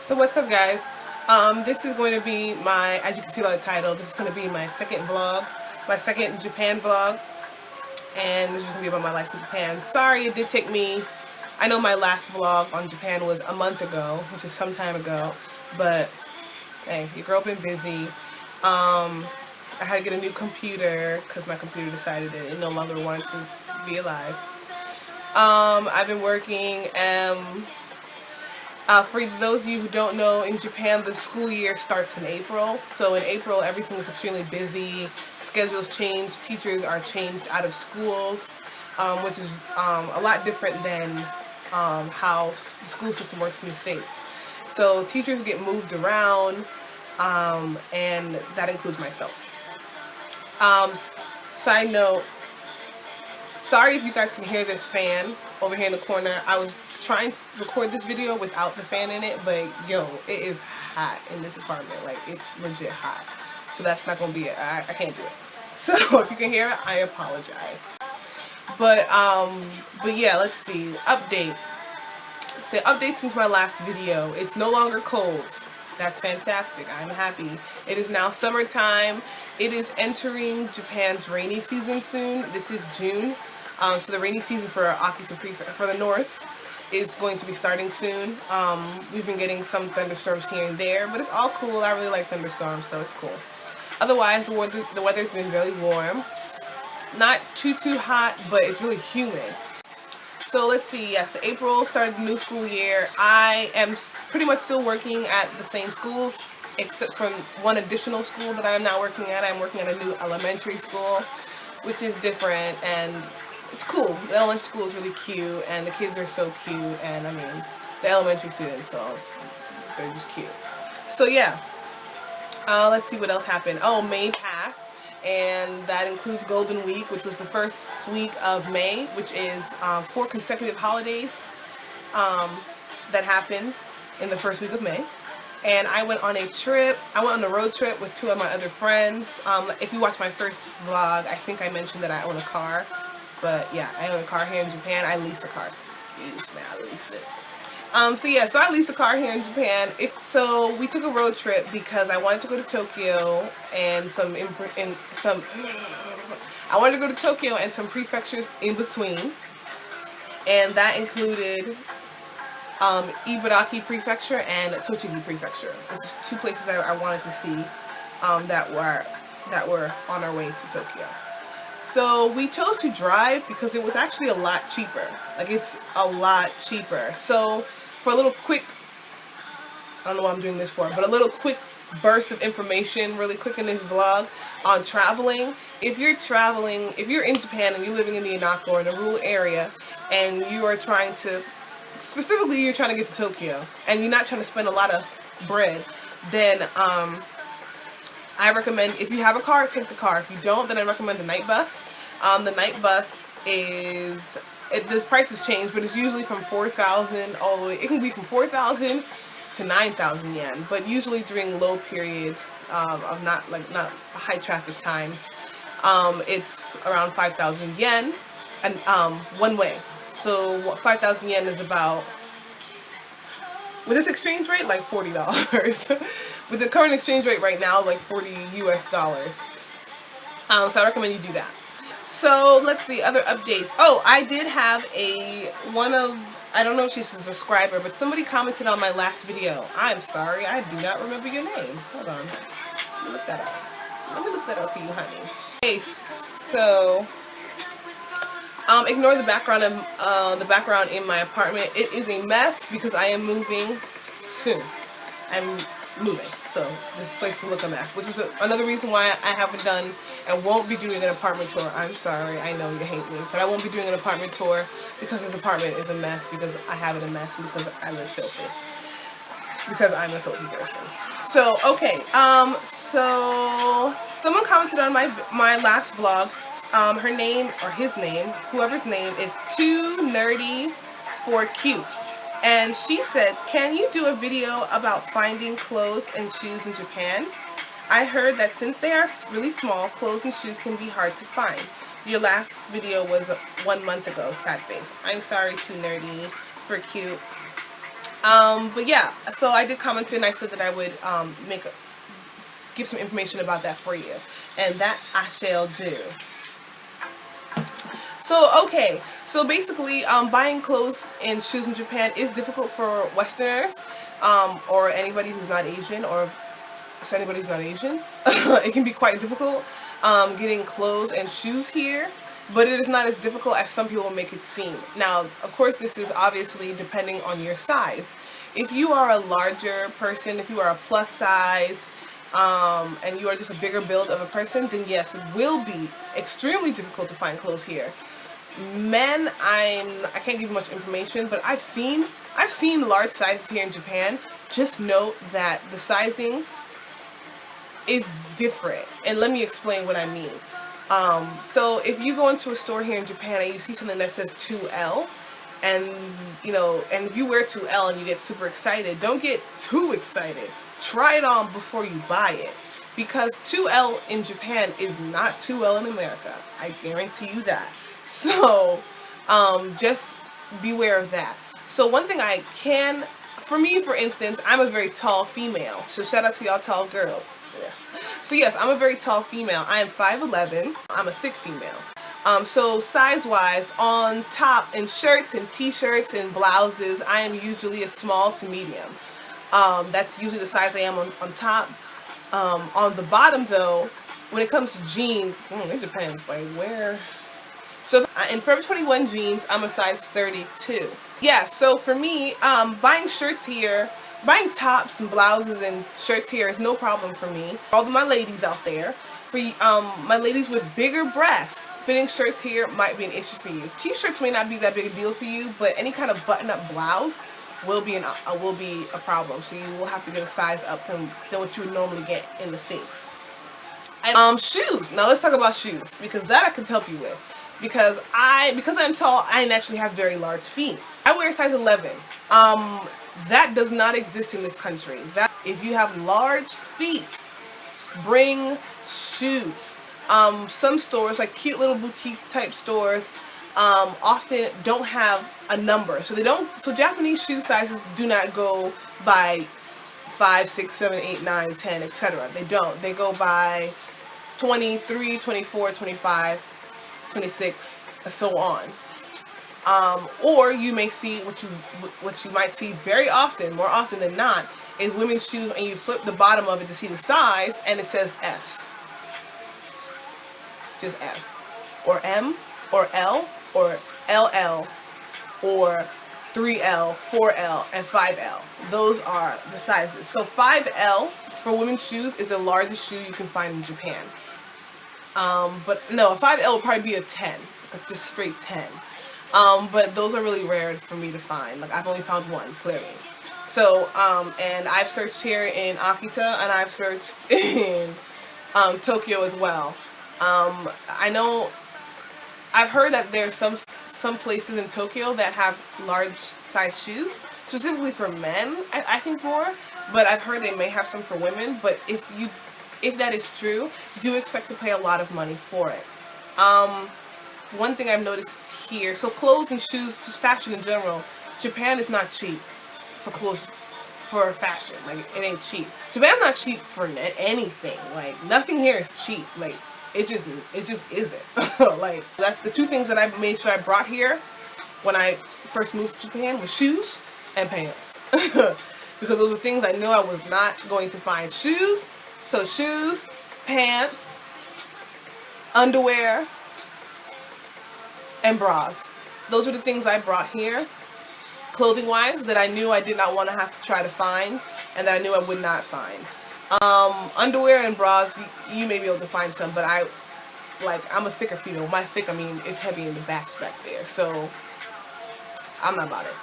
So what's up, guys? This is going to be my, as you can see by the title, this is going to be my second vlog, my second Japan vlog, and this is going to be about my life in Japan. Sorry it did take me, I know my last vlog on Japan was a month ago, which is some time ago, but hey, your girl been busy. I had to get a new computer because my computer decided that it no longer wanted to be alive. I've been working. For those of you who don't know, in Japan the school year starts in April. So in April everything is extremely busy, schedules change, teachers are changed out of schools, which is a lot different than how the school system works in the States. So teachers get moved around, and that includes myself. Side note, sorry if you guys can hear this fan over here in the corner. I was trying to record this video without the fan in it, but yo, it is hot in this apartment. Like, it's legit hot. So that's not gonna be it. I can't do it. So if you can hear it, I apologize. But yeah, let's see. Update. So update since my last video. It's no longer cold. That's fantastic. I'm happy. It is now summertime. It is entering Japan's rainy season soon. This is June. So the rainy season for Akita for the north is going to be starting soon. We've been getting some thunderstorms here and there, but it's all cool. I really like thunderstorms, so it's cool. Otherwise, the weather's been really warm. Not too hot, but it's really humid. So let's see, yes, the April started the new school year. I am pretty much still working at the same schools, except from one additional school that I am now working at. I'm working at a new elementary school, which is different, and it's cool. The elementary school is really cute, and the kids are so cute, and I mean, the elementary students, so they're just cute. So yeah, let's see what else happened. Oh, May passed. And that includes Golden Week, which was the first week of May, which is 4 consecutive holidays that happened in the first week of May. And I went on a trip. I went on a road trip with 2 of my other friends. If you watch my first vlog, I think I mentioned that I own a car. But yeah, I own a car here in Japan. I lease a car. Excuse me, I lease it. So yeah, so I leased a car here in Japan. So we took a road trip because I wanted to go to Tokyo and I wanted to go to Tokyo and some prefectures in between, and that included Ibaraki Prefecture and Tochigi Prefecture, which is 2 places I wanted to see that were on our way to Tokyo. So we chose to drive because it was actually a lot cheaper. Like, it's a lot cheaper. So for a little quick, I don't know what I'm doing this for, but a little quick burst of information really quick in this vlog on traveling. If you're traveling, if you're in Japan and you're living in the Inaka or in a rural area and you are trying to, specifically you're trying to get to Tokyo and you're not trying to spend a lot of bread, then I recommend, if you have a car, take the car. If you don't, then I recommend the night bus. The night bus is, the prices change, but it's usually from 4,000 all the way, it can be from 4,000 to 9,000 yen, but usually during low periods of not high traffic times, it's around 5,000 yen and one way. So 5,000 yen is about, with this exchange rate, like $40. With the current exchange rate right now, like $40 US. So I recommend you do that. So let's see, other updates. Oh, I did have I don't know if she's a subscriber, but somebody commented on my last video. I'm sorry, I do not remember your name. Hold on. Let me look that up. Let me look that up for you, honey. Okay, so ignore the background in my apartment. It is a mess because I am moving soon. I'm moving, so this place will look a mess, which is another reason why I haven't done and won't be doing an apartment tour. I'm sorry, I know you hate me, but I won't be doing an apartment tour because this apartment is a mess, because I have it a mess, because I live filthy, because I'm a filthy person. So okay, so someone commented on my last vlog. Her name, or his name, whoever's name, is Too Nerdy for Cute. And she said, can you do a video about finding clothes and shoes in Japan? I heard that since they are really small, clothes and shoes can be hard to find. Your last video was 1 month ago, sad face. I'm sorry, Too Nerdy for Cute. But yeah, so I did comment and I said that I would give some information about that for you, and that I shall do. So okay, so basically, buying clothes and shoes in Japan is difficult for Westerners, or anybody who's not Asian, or if anybody's not Asian. It can be quite difficult getting clothes and shoes here, but it is not as difficult as some people make it seem. Now, of course, this is obviously depending on your size. If you are a larger person, if you are a plus size, and you are just a bigger build of a person, then yes, it will be extremely difficult to find clothes here. Men, I can't give you much information, but I've seen large sizes here in Japan. Just note that the sizing is different, and let me explain what I mean. So if you go into a store here in Japan and you see something that says 2L, and and if you wear 2L and you get super excited, don't get too excited. Try it on before you buy it, because 2L in Japan is not 2L in America. I guarantee you that. So just beware of that. So one thing for me, for instance, I'm a very tall female. So shout out to y'all tall girls. Yeah. So yes, I'm a very tall female. I am 5'11". I'm a thick female. So size-wise, on top in shirts and t-shirts and blouses, I am usually a small to medium. That's usually the size I am on top. On the bottom, though, when it comes to jeans, it depends, like where. So in Forever 21 jeans, I'm a size 32. Yeah, so for me, buying shirts here, buying tops and blouses and shirts here is no problem for me. All of my ladies out there, for my ladies with bigger breasts, fitting shirts here might be an issue for you. T-shirts may not be that big a deal for you, but any kind of button-up blouse will be a problem. So you will have to get a size up than what you would normally get in the States. And, shoes. Now let's talk about shoes, because that I can help you with. Because I'm tall, I naturally have very large feet. I wear a size 11. That does not exist in this country. That if you have large feet, bring shoes. Some stores, like cute little boutique type stores, often don't have a number. So Japanese shoe sizes do not go by 5, 6, 7, 8, 9, 10, etc. They don't. They go by 23, 24, 25, 26, and so on. Or you may see what you might see very often, more often than not, is women's shoes, and you flip the bottom of it to see the size, and it says S. Just S. Or M, or L, or LL, or 3L, 4L, and 5L. Those are the sizes. So 5L for women's shoes is the largest shoe you can find in Japan. But no, a 5L would probably be a 10, like just straight 10. But those are really rare for me to find. Like I've only found one, clearly. So, and I've searched here in Akita, and I've searched in Tokyo as well. I've heard that there's some places in Tokyo that have large size shoes, specifically for men, I think more. But I've heard they may have some for women. But if that is true, do expect to pay a lot of money for it. One thing I've noticed here, so clothes and shoes, just fashion in general, Japan is not cheap for clothes, for fashion. Like, it ain't cheap. Japan's not cheap for anything. Like, nothing here is cheap. Like, it just isn't. Like, that's the two things that I made sure I brought here when I first moved to Japan, was shoes and pants. Because those are things I knew I was not going to find. Shoes, pants, underwear, and bras. Those are the things I brought here, clothing-wise, that I knew I did not want to have to try to find, and that I knew I would not find. Underwear and bras, you may be able to find some, but I'm a thicker female. My thick, I mean, it's heavy in the back there, so I'm not about it.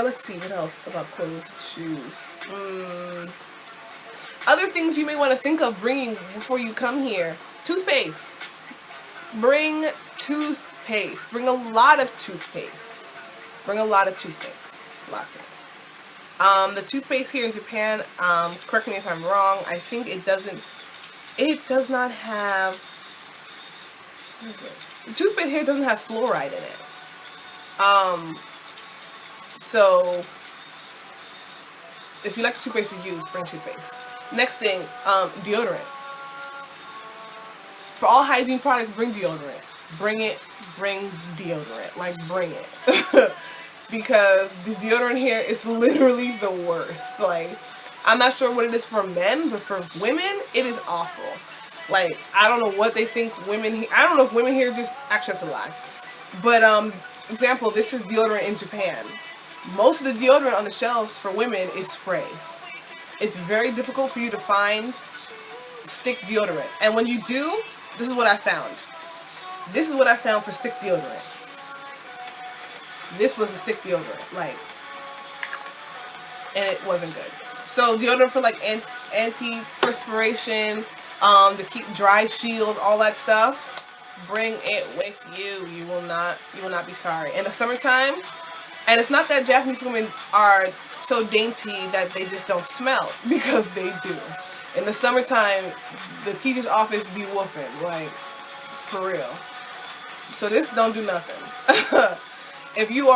Let's see, what else about clothes, shoes? Other things you may want to think of bringing before you come here. Toothpaste. Bring toothpaste. Bring a lot of toothpaste. Lots of it. The toothpaste here in Japan, correct me if I'm wrong, I think it does not have, the toothpaste here doesn't have fluoride in it. So if you like the toothpaste you use, bring toothpaste. Next thing, deodorant. For all hygiene products, bring deodorant. Bring deodorant. Like, bring it. Because the deodorant here is literally the worst. Like, I'm not sure what it is for men, but for women, it is awful. Like, I don't know what they think women, I don't know if women here just, actually that's a lie. But, example, this is deodorant in Japan. Most of the deodorant on the shelves for women is spray. It's very difficult for you to find stick deodorant. And when you do, this is what I found. This is what I found for stick deodorant. This was a stick deodorant, like, and it wasn't good. So deodorant for like anti-perspiration, to keep dry shield, all that stuff. Bring it with you. You will not be sorry. In the summertime, and it's not that Japanese women are so dainty that they just don't smell, because they do. In the summertime, the teacher's office be woofing, like, for real. So this don't do nothing. If you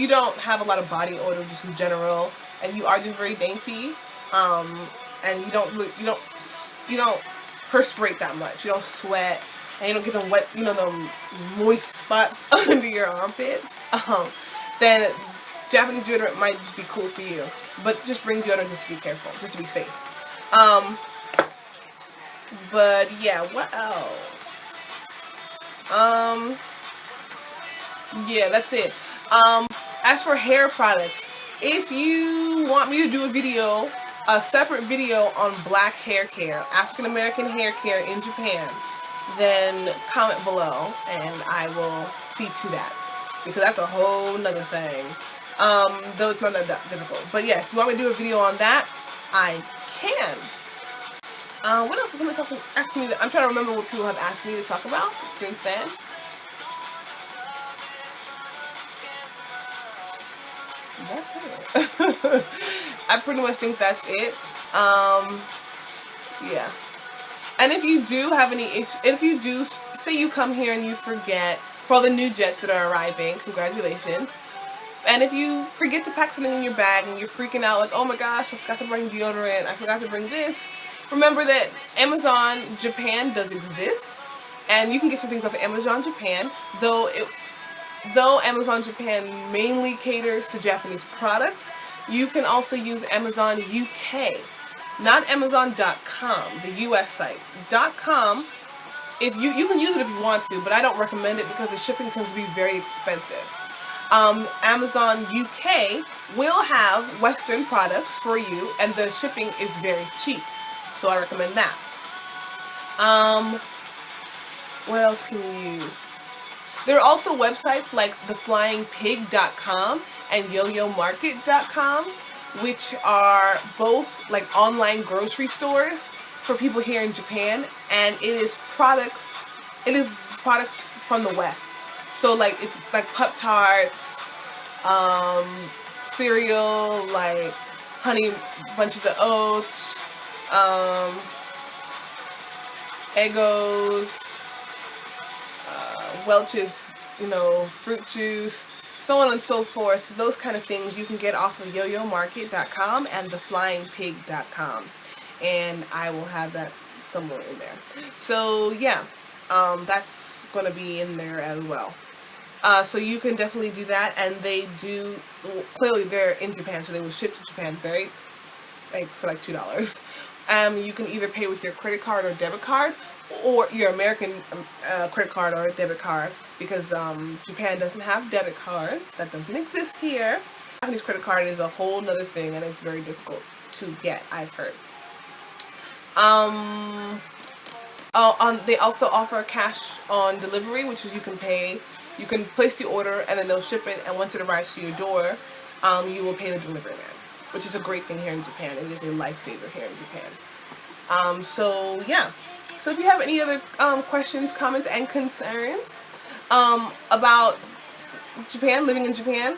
don't have a lot of body odor just in general, and you are just very dainty, and you don't perspirate that much, you don't sweat, and you don't get them wet, them moist spots under your armpits, then Japanese deodorant might just be cool for you. But just bring deodorant just to be careful, just to be safe. But yeah, what else? Yeah, that's it. As for hair products, if you want me to do a separate video on black hair care, African American hair care in Japan, then comment below and I will see to that, because that's a whole nother thing. Though it's not that difficult. But yeah, if you want me to do a video on that, I can. What else has somebody asked me? I'm trying to remember what people have asked me to talk about since then. That's it. I pretty much think that's it. Yeah. And if you do have any issues, if you do, say you come here and you forget, for all the new jets that are arriving, congratulations. And if you forget to pack something in your bag and you're freaking out like, oh my gosh, I forgot to bring deodorant, I forgot to bring this, remember that Amazon Japan does exist. And you can get some things off of Amazon Japan, though Amazon Japan mainly caters to Japanese products. You can also use Amazon UK, not Amazon.com, the US site. .com, if you can use it if you want to, but I don't recommend it because the shipping tends to be very expensive. Amazon UK will have Western products for you, and the shipping is very cheap, so I recommend that. What else can you use? There are also websites like theflyingpig.com and yoyomarket.com, which are both like online grocery stores for people here in Japan, and it is products from the West. So like Pop-Tarts, cereal, like Honey Bunches of Oats, Eggos, Welch's, fruit juice, so on and so forth. Those kind of things you can get off of yoyomarket.com and theflyingpig.com. And I will have that somewhere in there. So yeah, that's going to be in there as well. So you can definitely do that, and they do, clearly they're in Japan, so they will ship to Japan for like $2. You can either pay with your credit card or debit card, or your American credit card or debit card, because Japan doesn't have debit cards. That doesn't exist here. Japanese credit card is a whole nother thing, and it's very difficult to get, I've heard. They also offer cash on delivery, which is you can place the order and then they'll ship it, and once it arrives to your door, you will pay the delivery man, which is a great thing here in Japan. It is a lifesaver here in Japan. So yeah. So if you have any other questions, comments, and concerns about Japan, living in Japan,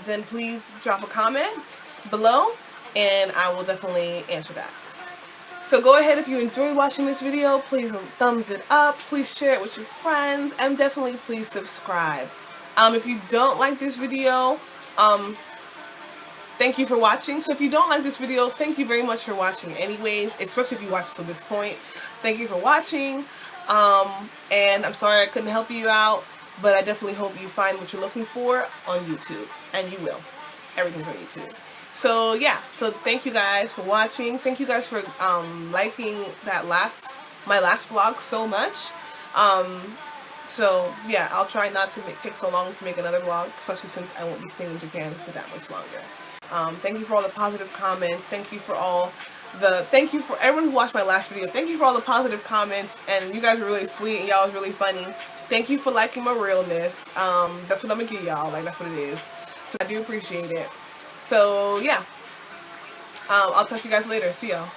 then please drop a comment below, and I will definitely answer that. So go ahead, if you enjoyed watching this video, please thumbs it up, please share it with your friends, and definitely please subscribe. If you don't like this video, thank you for watching. So if you don't like this video, thank you very much for watching anyways, especially if you watched to this point. Thank you for watching. And I'm sorry I couldn't help you out, but I definitely hope you find what you're looking for on YouTube, and you will. Everything's on YouTube. So yeah, so thank you guys for watching. Thank you guys for liking my last vlog so much. So yeah, I'll try not to take so long to make another vlog, especially since I won't be staying in Japan for that much longer. Thank you for all the positive comments. Thank you for everyone who watched my last video. Thank you for all the positive comments, and you guys were really sweet, and y'all was really funny. Thank you for liking my realness. That's what I'm gonna give y'all. Like, that's what it is. So I do appreciate it. So yeah, I'll talk to you guys later. See y'all.